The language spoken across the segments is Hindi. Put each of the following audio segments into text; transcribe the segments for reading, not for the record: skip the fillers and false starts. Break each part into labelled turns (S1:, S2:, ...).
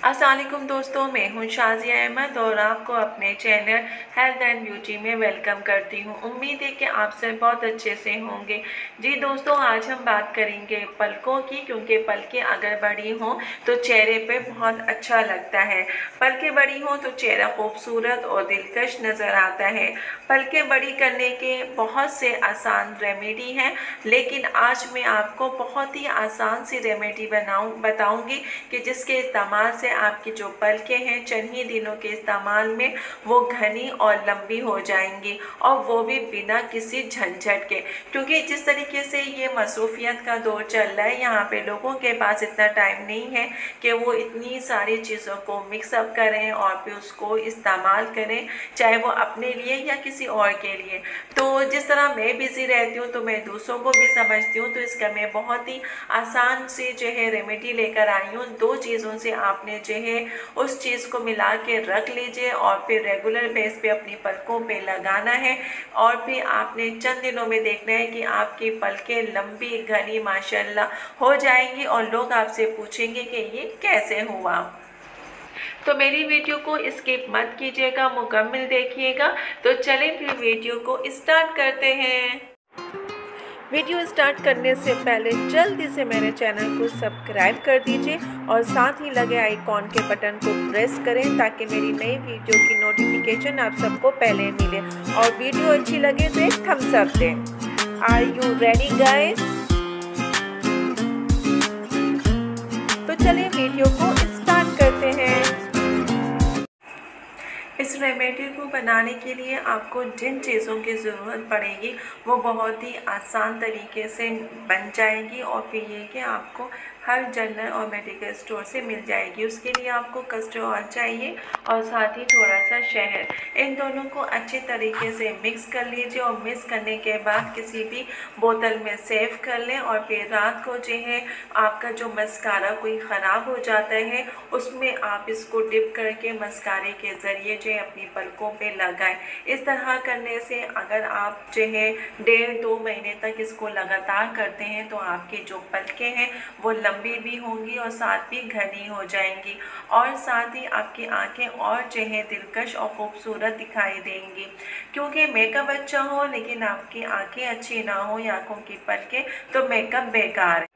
S1: अस्सलाम वालेकुम दोस्तों, मैं हूं शाज़िया अहमद और आपको अपने चैनल हेल्थ एंड ब्यूटी में वेलकम करती हूं। उम्मीद है कि आप सब बहुत अच्छे से होंगे। जी दोस्तों, आज हम बात करेंगे पलकों की, क्योंकि पलकें अगर बड़ी हों तो चेहरे पे बहुत अच्छा लगता है। पलकें बड़ी हों तो चेहरा खूबसूरत और दिलकश नज़र आता है। पलकें बड़ी करने के बहुत से आसान रेमेडी हैं, लेकिन आज मैं आपको बहुत ही आसान सी रेमेडी बताऊंगी कि जिसके इस्तेमाल से आपकी जो पलकें हैं चंद ही दिनों के इस्तेमाल में वो घनी और लंबी हो जाएंगी, और वो भी बिना किसी झंझट के। क्योंकि जिस तरीके से ये मसरूफियत का दौर चल रहा है, यहाँ पे लोगों के पास इतना टाइम नहीं है कि वो इतनी सारी चीज़ों को मिक्सअप करें और फिर उसको इस्तेमाल करें, चाहे वो अपने लिए या किसी और के लिए। तो जिस तरह मैं बिज़ी रहती हूँ तो मैं दूसरों को भी समझती हूँ, तो इसका मैं बहुत ही आसान से जो है रेमेडी लेकर आई हूँ। दो चीज़ों से आपने जो है उस चीज़ को मिला के रख लीजिए और फिर रेगुलर बेस पे अपनी पलकों पे लगाना है, और फिर आपने चंद दिनों में देखना है कि आपकी पलकें लंबी घनी माशाल्लाह हो जाएंगी और लोग आपसे पूछेंगे कि ये कैसे हुआ। तो मेरी वीडियो को स्किप मत कीजिएगा, मुकम्मल देखिएगा। तो चलें फिर वीडियो को स्टार्ट करते हैं। वीडियो स्टार्ट करने से पहले जल्दी से मेरे चैनल को सब्सक्राइब कर दीजिए और साथ ही लगे आइकॉन के बटन को प्रेस करें ताकि मेरी नई वीडियो की नोटिफिकेशन आप सबको पहले मिले, और वीडियो अच्छी लगे तो एक थम्स अप दें। Are you ready guys? तो चलिए वीडियो को स्टार्ट करते हैं। इस रेमेडी को बनाने के लिए आपको जिन चीज़ों की ज़रूरत पड़ेगी वो बहुत ही आसान तरीके से बन जाएगी, और फिर ये कि आपको हर जनरल और मेडिकल स्टोर से मिल जाएगी। उसके लिए आपको कस्टर्ड ऑयल चाहिए और साथ ही थोड़ा सा शहद। इन दोनों को अच्छे तरीके से मिक्स कर लीजिए, और मिक्स करने के बाद किसी भी बोतल में सेव कर लें, और फिर रात को जो है आपका जो मस्कारा कोई ख़राब हो जाता है उसमें आप इसको डिप करके मस्कारे के ज़रिए जो है अपनी पलकों पे लगाएं। इस तरह करने से अगर आप जो है 1.5-2 महीने तक इसको लगातार करते हैं तो आपकी जो पलकें हैं वो लंबी भी होंगी और साथ भी घनी हो जाएंगी, और साथ ही आपकी आंखें और जो है दिलकश और खूबसूरत दिखाई देंगी। क्योंकि मेकअप अच्छा हो लेकिन आपकी आंखें अच्छी ना हो या आंखों की पलकें, तो मेकअप बेकार है।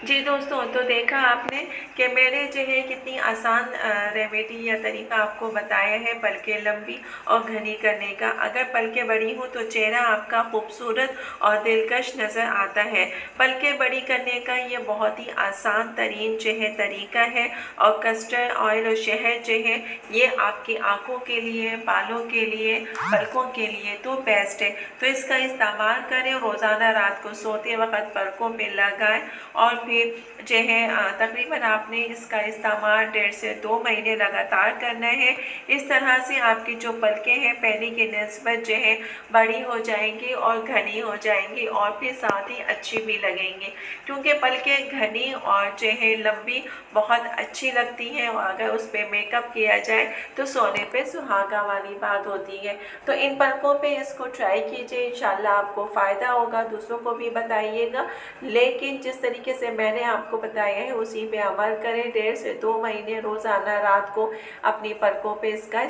S1: जी दोस्तों, तो देखा आपने कि मैंने जो है कितनी आसान रेमेडी या तरीका आपको बताया है पलकें लंबी और घनी करने का। अगर पलकें बड़ी हो तो चेहरा आपका खूबसूरत और दिलकश नज़र आता है। पलकें बड़ी करने का ये बहुत ही आसान तरीन जो है तरीका है, और कस्टर्ड ऑयल और शहद जो है ये आपकी आँखों के लिए, बालों के लिए, पलकों के लिए तो बेस्ट है। तो इसका इस्तेमाल करें, रोज़ाना रात को सोते वक्त पलकों पर लगाएं, और फिर जो है तकरीबन आपने इसका इस्तेमाल 1.5 से 2 महीने लगातार करना है। इस तरह से आपकी जो पलकें हैं पहले की निस्बत जो है बड़ी हो जाएंगी और घनी हो जाएंगी, और फिर साथ ही अच्छी भी लगेंगी। क्योंकि पलकें घनी और जो है लंबी बहुत अच्छी लगती हैं, और अगर उस पर मेकअप किया जाए तो सोने पे सुहागा वाली बात होती है। तो इन पलकों पे इसको ट्राई कीजिए, इंशाल्लाह आपको फ़ायदा होगा। दूसरों को भी बताइएगा, लेकिन जिस तरीके से मैंने आपको बताया है उसी पे अमल करें। 1.5 से 2 महीने रोज़ाना रात को अपनी पलकों पे इसका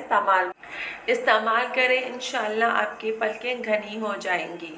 S1: इस्तेमाल करें, इंशाल्लाह आपकी पलकें घनी हो जाएंगी।